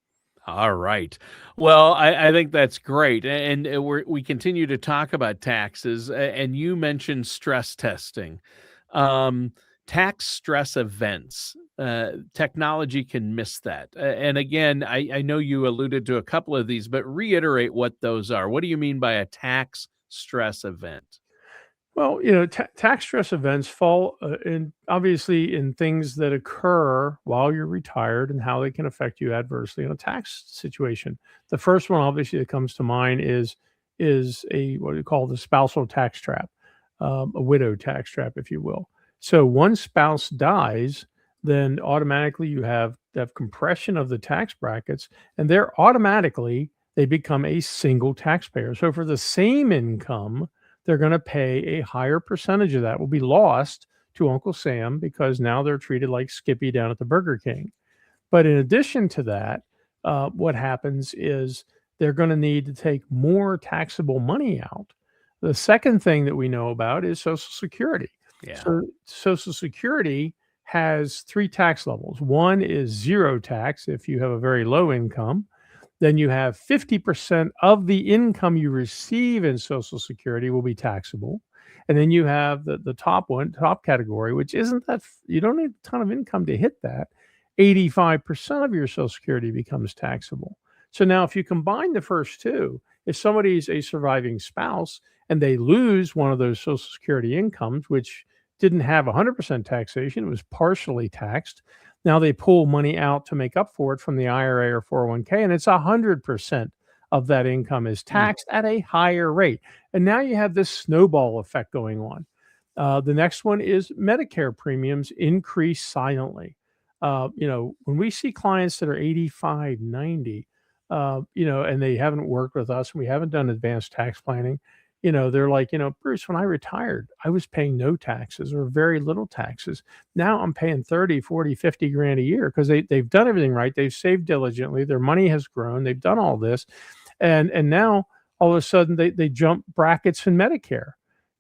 All right. Well, I think that's great. And we continue to talk about taxes, and you mentioned stress testing. Um, Tax stress events. Technology can miss that. And again, I know you alluded to a couple of these, but reiterate what those are. What do you mean by a tax stress event? Well, tax stress events fall in obviously in things that occur while you're retired and how they can affect you adversely in a tax situation. The first one, obviously, that comes to mind is a what we call the spousal tax trap. a widow tax trap, if you will. So one spouse dies, then automatically you have compression of the tax brackets, and they're automatically they become a single taxpayer. So for the same income, they're going to pay a higher percentage of that will be lost to Uncle Sam because now they're treated like Skippy down at the Burger King. But in addition to that, what happens is they're going to need to take more taxable money out. The second thing that we know about is Social Security. Yeah. So, Social Security has three tax levels. One is zero tax if you have a very low income. Then you have 50% of the income you receive in Social Security will be taxable. And then you have the top one, top category, which isn't that you don't need a ton of income to hit that. 85% of your Social Security becomes taxable. So now, if you combine the first two, if somebody's a surviving spouse and they lose one of those Social Security incomes, which didn't have 100% taxation, it was partially taxed. Now they pull money out to make up for it from the IRA or 401k, and it's 100% of that income is Mm. taxed at a higher rate. And now you have this snowball effect going on. The next one is Medicare premiums increase silently. When we see clients that are 85, 90, and they haven't worked with us and we haven't done advanced tax planning, they're like, Bruce, when I retired, I was paying no taxes or very little taxes. Now I'm paying 30, 40, 50 grand a year because they've done everything right. They've saved diligently. Their money has grown. They've done all this. And now all of a sudden they jump brackets in Medicare.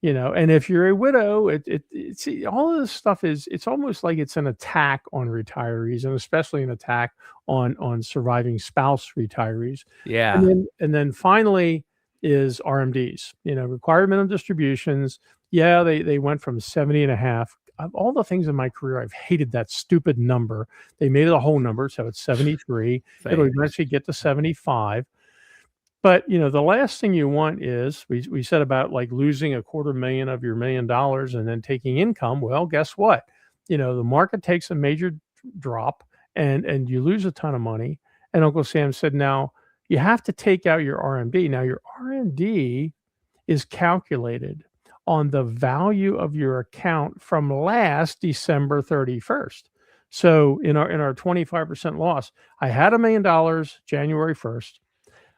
And if you're a widow, it's all of this stuff it's almost like it's an attack on retirees, and especially an attack on surviving spouse retirees. Yeah. And then finally is RMDs, required minimum distributions. Yeah, they went from 70 and a half. Of all the things in my career, I've hated that stupid number. They made it a whole number, so it's 73. It'll Thanks. eventually get to 75. But, the last thing you want is we said about like losing a quarter million of your $1 million and then taking income. Well, guess what? The market takes a major drop and you lose a ton of money. And Uncle Sam said, now you have to take out your RMD. Now your RMD is calculated on the value of your account from last December 31st. So in our 25% loss, I had $1 million January 1st.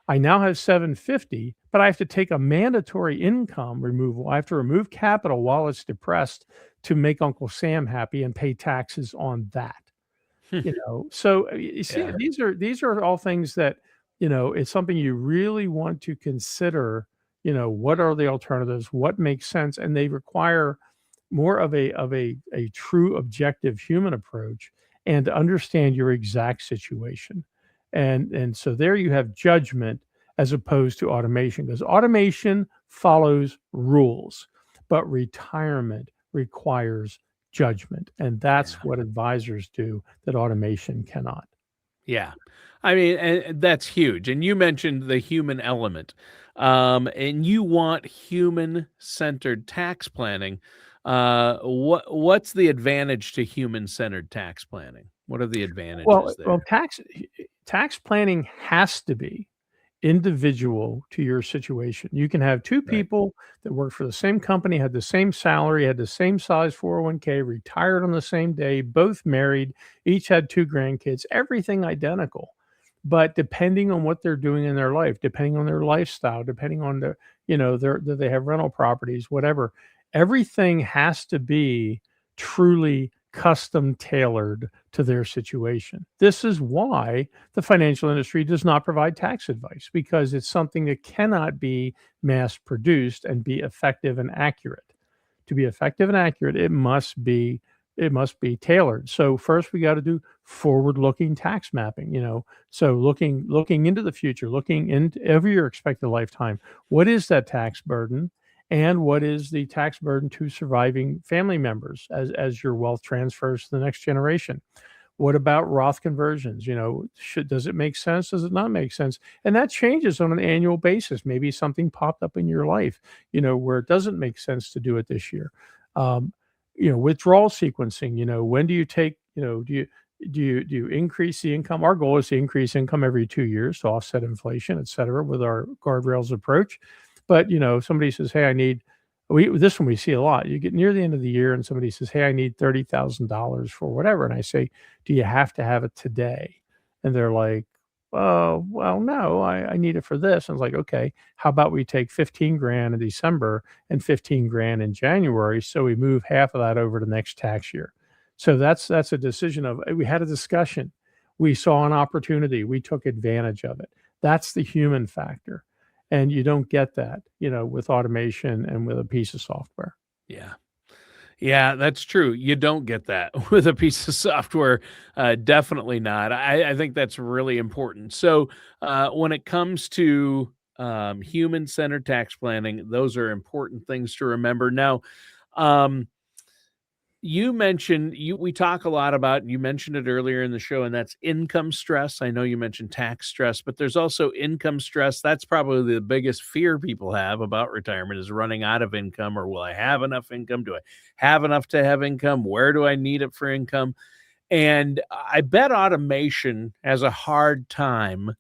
I now have 750, but I have to take a mandatory income removal. I have to remove capital while it's depressed to make Uncle Sam happy and pay taxes on that. So you see, Yeah. these are all things that, it's something you really want to consider. What are the alternatives? What makes sense? And they require more of a true objective human approach and to understand your exact situation. And so there you have judgment as opposed to automation, because automation follows rules, but retirement requires judgment. And that's Yeah. what advisors do that automation cannot. Yeah. I mean, and that's huge. And you mentioned the human element. And you want human-centered tax planning. What's the advantage to human-centered tax planning? What are the advantages Well, there? tax planning has to be individual to your situation. You can have two Right. people that work for the same company, had the same salary, had the same size 401k, retired on the same day, both married, each had two grandkids, everything identical. But depending on what they're doing in their life, depending on their lifestyle, depending on they have rental properties, whatever, everything has to be truly custom tailored to their situation. This is why the financial industry does not provide tax advice, because it's something that cannot be mass produced and be effective and accurate. To be effective and accurate, it must be tailored. So first we got to do forward-looking tax mapping, so looking into the future, looking into every your expected lifetime. What is that tax burden? And what is the tax burden to surviving family members as your wealth transfers to the next generation? What about Roth conversions? Does it make sense? Does it not make sense? And that changes on an annual basis. Maybe something popped up in your life, where it doesn't make sense to do it this year. Um, Withdrawal sequencing. When do you take? Do you increase the income? Our goal is to increase income every 2 years to offset inflation, et cetera, with our guardrails approach. But if somebody says, "Hey, I need This one we see a lot. You get near the end of the year and somebody says, "Hey, I need $30,000 for whatever." And I say, "Do you have to have it today?" And they're like, "Oh, well, no, I need it for this." And I was like, "Okay, how about we take 15 grand in December and 15 grand in January, so we move half of that over to next tax year." So that's a decision of we had a discussion. We saw an opportunity. We took advantage of it. That's the human factor. And you don't get that, with automation and with a piece of software. Yeah. Yeah, that's true. You don't get that with a piece of software. Definitely not. I think that's really important. So, when it comes to human centered tax planning, those are important things to remember. Now, um, you mentioned we talk a lot about, you mentioned it earlier in the show, and that's income stress. I know you mentioned tax stress, but there's also income stress. That's probably the biggest fear people have about retirement, is running out of income, or will I have enough income? Do I have enough to have income? Where do I need it for income? And I bet automation has a hard time,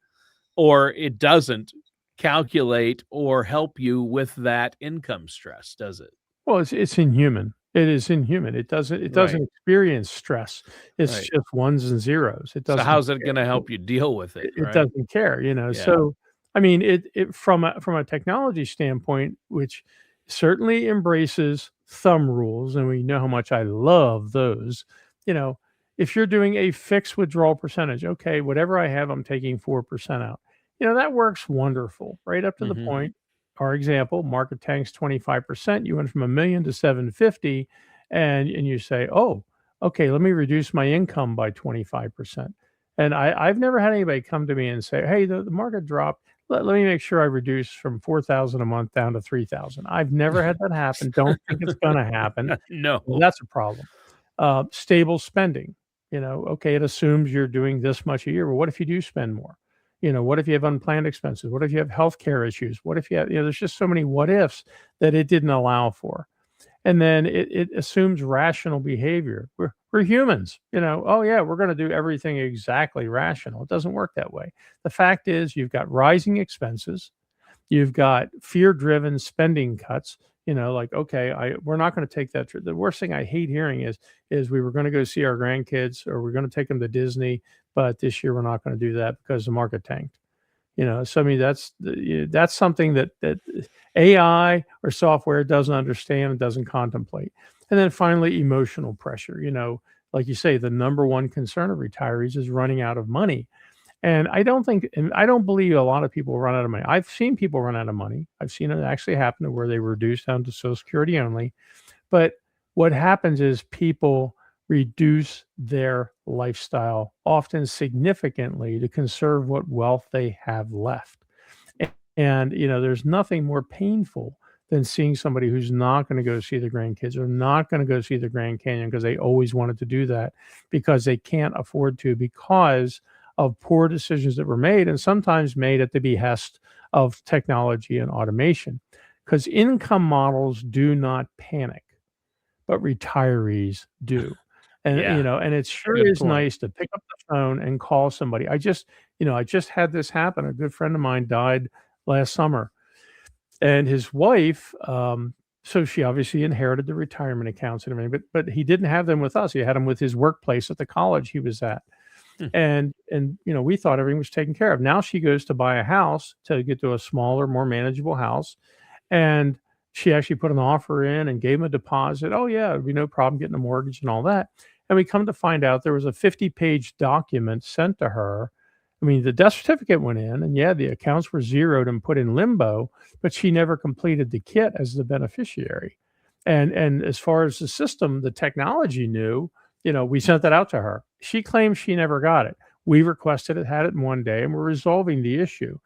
or it doesn't calculate or help you with that income stress, does it? Well, it's inhuman. It is inhuman. It doesn't Right. experience stress. It's Right. just ones and zeros. It So doesn't how's it going to care. help you deal with it, It right? doesn't care. Yeah. So, I mean, it from a technology standpoint, which certainly embraces thumb rules, and we know how much I love those. You know, if you're doing a fixed withdrawal percentage, okay, whatever I have, I'm taking 4% out. That works wonderful, right up to the Mhm. point. Our example, market tanks 25%. You went from 1 million to 750, and you say, oh, okay, let me reduce my income by 25%. And I've never had anybody come to me and say, "Hey, the market dropped. Let me make sure I reduce from 4,000 a month down to 3,000." I've never had that happen. Don't think it's going to happen. No. That's a problem. Stable spending. Okay, it assumes you're doing this much a year. But what if you do spend more? What if you have unplanned expenses? What if you have healthcare issues? What if you have, there's just so many what ifs that it didn't allow for. And then it assumes rational behavior. We're humans. Oh yeah, we're going to do everything exactly rational. It doesn't work that way. The fact is, you've got rising expenses, you've got fear-driven spending cuts. Like, okay, we're not going to take that trip. The worst thing I hate hearing is we were going to go see our grandkids, or we're going to take them to Disney, but this year we're not going to do that because the market tanked. So I mean, that's something that AI or software doesn't understand and doesn't contemplate. And then finally, emotional pressure. Like you say, the number one concern of retirees is running out of money. And I don't believe a lot of people run out of money. I've seen people run out of money. I've seen it actually happen to where they reduce down to Social Security only. But what happens is people reduce their lifestyle, often significantly, to conserve what wealth they have left. And, there's nothing more painful than seeing somebody who's not going to go see the grandkids, or not going to go see the Grand Canyon because they always wanted to do that, because they can't afford to, because of poor decisions that were made, and sometimes made at the behest of technology and automation. Because income models do not panic, but retirees do. And, Yeah. and it sure Good is point. nice to pick up the phone and call somebody. I just had this happen. A good friend of mine died last summer, and his wife, so she obviously inherited the retirement accounts and everything, but he didn't have them with us. He had them with his workplace at the college he was at. Hmm. And we thought everything was taken care of. Now she goes to buy a house, to get to a smaller, more manageable house, and she actually put an offer in and gave him a deposit. Oh yeah, it'd be no problem getting a mortgage and all that. And we come to find out there was a 50-page document sent to her. I mean, the death certificate went in, and yeah, the accounts were zeroed and put in limbo, but she never completed the kit as the beneficiary. And as far as the system, the technology knew, we sent that out to her. She claims she never got it. We requested it, had it in one day, and we're resolving the issue.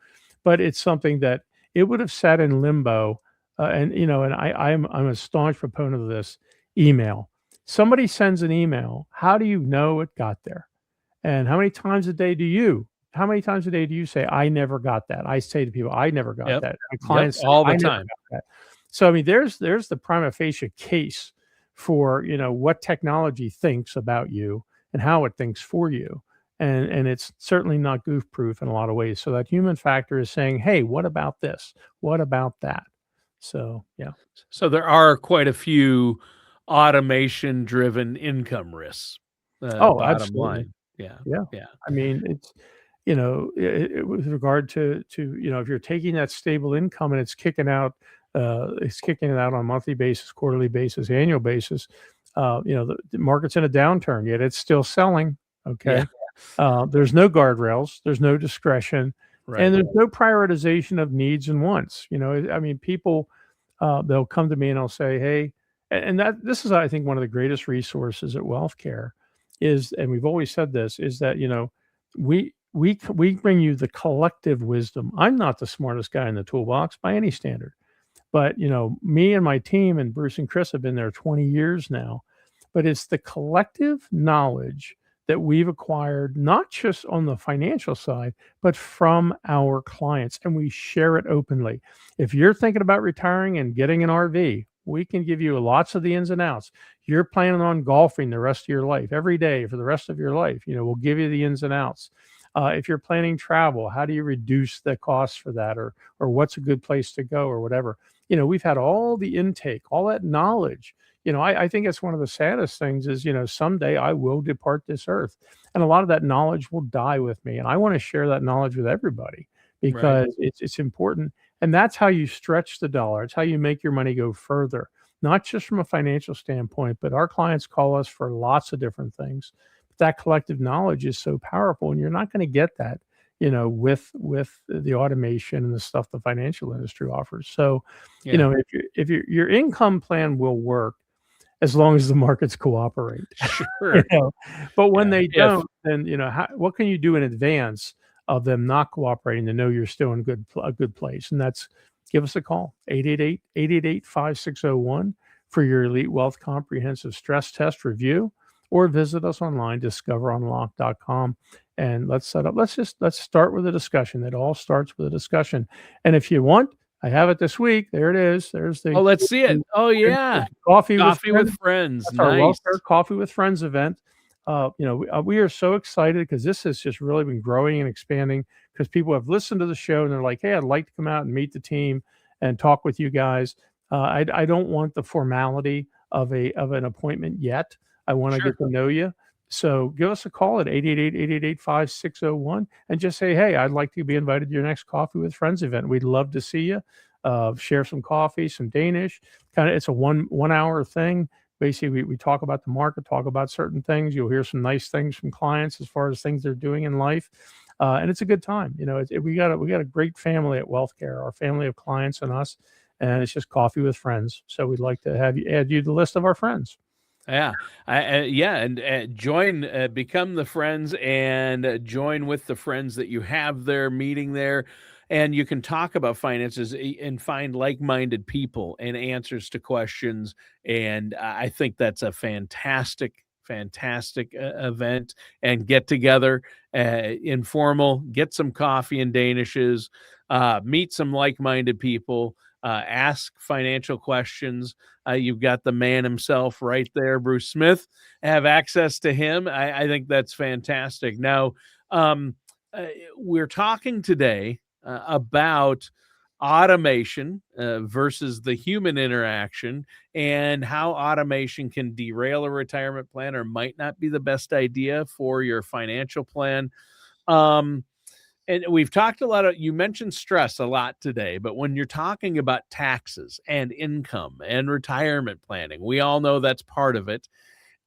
But it's something that it would have sat in limbo. And I'm a staunch proponent of this. Email. Somebody sends an email. How do you know it got there? And how many times a day do you say, I never got that? I say to people, I never got Yep. that. My Yep. clients say, All I the never time. got that. So I mean, there's the prima facie case for, what technology thinks about you and how it thinks for you. And it's certainly not goof proof in a lot of ways. So that human factor is saying, hey, what about this? What about that? So, yeah. So there are quite a few automation-driven income risks, Oh, bottom absolutely. line. Yeah, Yeah. yeah, I mean, it's, with regard to, if you're taking that stable income and it's kicking it out on a monthly basis, quarterly basis, annual basis, the market's in a downturn, yet it's still selling. yeah, Okay. There's no guardrails, there's no discretion, and right, there's no prioritization of needs and wants. I mean, people, they'll come to me and they'll say, "Hey," and that this is, I think, one of the greatest resources at WealthKare is, and we've always said this, is that we bring you the collective wisdom. I'm not the smartest guy in the toolbox by any standard, but me and my team and Bruce and Chris have been there 20 years now. But it's the collective knowledge that we've acquired, not just on the financial side, but from our clients, and we share it openly. If you're thinking about retiring and getting an RV, we can give you lots of the ins and outs. You're planning on golfing the rest of your life, every day for the rest of your life, we'll give you the ins and outs. If you're planning travel, how do you reduce the costs for that, or what's a good place to go, or whatever. We've had all the intake, all that knowledge. I think it's one of the saddest things is, someday I will depart this earth, and a lot of that knowledge will die with me. And I want to share that knowledge with everybody right. because it's important. And that's how you stretch the dollar. It's how you make your money go further, not just from a financial standpoint, but our clients call us for lots of different things. But that collective knowledge is so powerful, and you're not going to get that, with the automation and the stuff the financial industry offers. So, Yeah, if your income plan will work as long as the markets cooperate, you sure. know. But when Yeah, they if don't, then what can you do in advance of them not cooperating to know you're still in a good place? And that's, give us a call, 888-888-5601 for your Elite Wealth Comprehensive Stress Test review, or visit us online, discoveronlock.com. And let's start with a discussion. It all starts with a discussion. And if you want, I have it this week. There it is. There's oh, the let's see it. Oh, yeah. coffee with Coffee with friends. friends, That's our nice. WealthKare Coffee with Friends event. We are so excited because this has just really been growing and expanding, because people have listened to the show and they're like, "Hey, I'd like to come out and meet the team and talk with you guys." I don't want the formality of an appointment yet. I want to Sure. get to know you. So give us a call at 888-888-5601 and just say, "Hey, I'd like to be invited to your next Coffee with Friends event. We'd love to see you. Share some coffee, some Danish. It's a one hour thing. Basically, we talk about the market, talk about certain things. You'll hear some nice things from clients as far as things they're doing in life, and it's a good time. We got a great family at WealthKare, our family of clients and us, and it's just coffee with friends. So we'd like to add you to the list of our friends. Yeah, yeah, and join, become the friends, and join with the friends that you have there, meeting there, and you can talk about finances and find like-minded people and answers to questions. And I think that's a fantastic, fantastic event and get together, informal, get some coffee and danishes, meet some like-minded people, ask financial questions. You've got the man himself right there, Bruce Smith. Have access to him. I think that's fantastic. Now, um, uh, we're talking today about automation versus the human interaction, and how automation can derail a retirement plan or might not be the best idea for your financial plan. Um, and we've talked a lot of, you mentioned stress a lot today, but when you're talking about taxes and income and retirement planning, we all know that's part of it.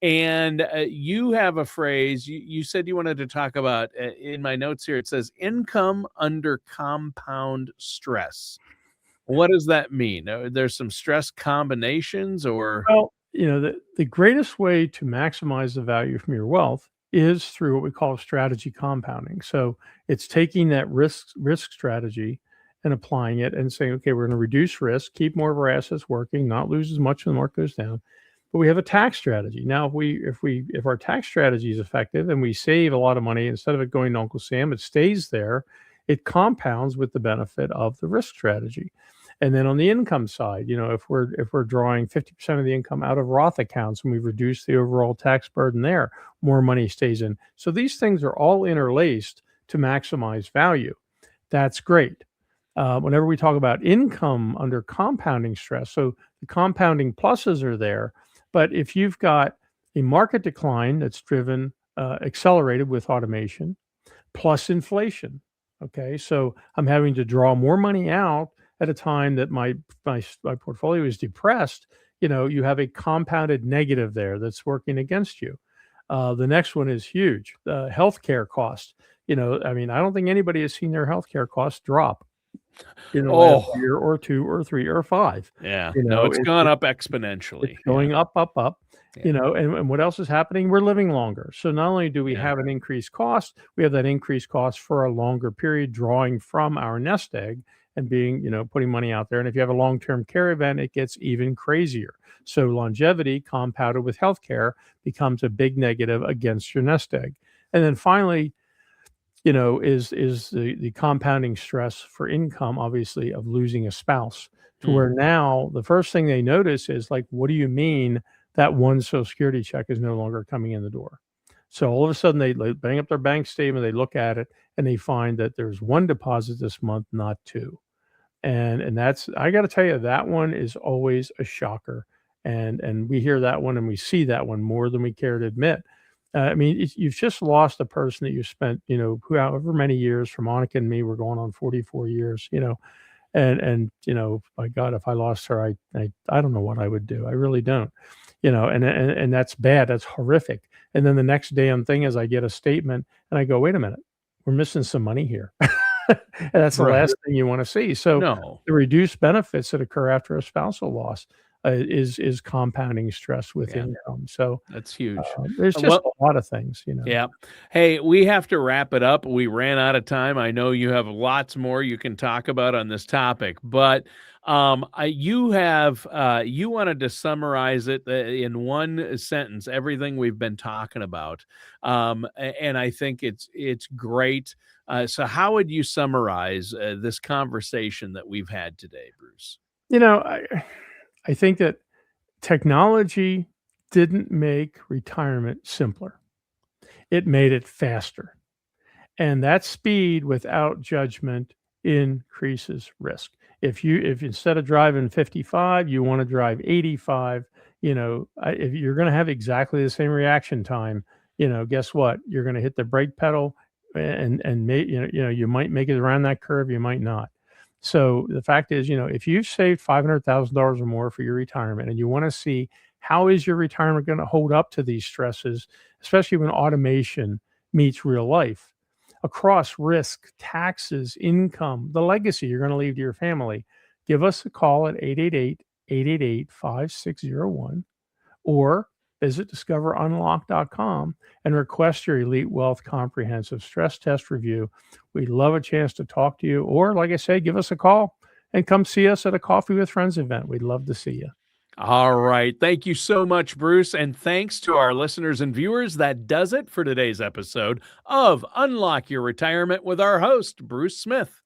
And you have a phrase, you said you wanted to talk about, in my notes here, it says income under compound stress. What does that mean? There's some stress combinations, or? Well, the greatest way to maximize the value from your wealth is through what we call strategy compounding. So it's taking that risk strategy and applying it and saying, okay, we're going to reduce risk, keep more of our assets working, not lose as much when the market goes down. But we have a tax strategy. Now, if our tax strategy is effective and we save a lot of money, instead of it going to Uncle Sam, it stays there. It compounds with the benefit of the risk strategy. And then on the income side, if we're drawing 50% of the income out of Roth accounts and we reduce the overall tax burden there, more money stays in. So these things are all interlaced to maximize value. That's great. Whenever we talk about income under compounding stress, so the compounding pluses are there, but if you've got a market decline that's driven, accelerated with automation, plus inflation. Okay, so I'm having to draw more money out at a time that my portfolio is depressed. You have a compounded negative there that's working against you. The next one is huge. Healthcare costs. I mean, I don't think anybody has seen their healthcare costs drop in the last Oh, year or two or three or five. yeah. You No, know, it's it, gone it up it's exponentially. Yeah. going up, up, up, Yeah. and what else is happening? We're living longer. So not only do we Yeah. have an increased cost, we have that increased cost for a longer period drawing from our nest egg and putting money out there. And if you have a long-term care event, it gets even crazier. So longevity compounded with healthcare becomes a big negative against your nest egg. And then finally, is the compounding stress for income, obviously, of losing a spouse, to Mm. where now the first thing they notice is like, what do you mean that one Social Security check is no longer coming in the door? So all of a sudden they bring up their bank statement, they look at it, and they find that there's one deposit this month, not two. And that's, I got to tell you, that one is always a shocker. And we hear that one and we see that one more than we care to admit. I mean, you've just lost a person that you spent, however many years. For Monica and me, we're going on 44 years, and my God, if I lost her, I don't know what I would do. I really don't, and that's bad. That's horrific. And then the next damn thing is I get a statement and I go, wait a minute, we're missing some money here. And that's the Right. last thing you want to see. So No. the reduced benefits that occur after a spousal loss is compounding stress with Yeah. income. So That's huge. there's just Well, a lot of things. yeah. Hey, we have to wrap it up. We ran out of time. I know you have lots more you can talk about on this topic, but you wanted to summarize it in one sentence, everything we've been talking about, and I think it's great. So, how would you summarize this conversation that we've had today, Bruce? You know, I think that technology didn't make retirement simpler. It made it faster. And that speed without judgment increases risk. If instead of driving 55, you want to drive 85, if you're going to have exactly the same reaction time, guess what? You're going to hit the brake pedal you might make it around that curve, you might not. So the fact is, if you've saved $500,000 or more for your retirement and you want to see how is your retirement going to hold up to these stresses, especially when automation meets real life across risk, taxes, income, the legacy you're going to leave to your family, give us a call at 888-888-5601 or visit discoverunlock.com and request your Elite Wealth Comprehensive Stress Test Review. We'd love a chance to talk to you, or like I say, give us a call and come see us at a Coffee with Friends event. We'd love to see you. All right. Thank you so much, Bruce. And thanks to our listeners and viewers. That does it for today's episode of Unlock Your Retirement with our host, Bruce Smith.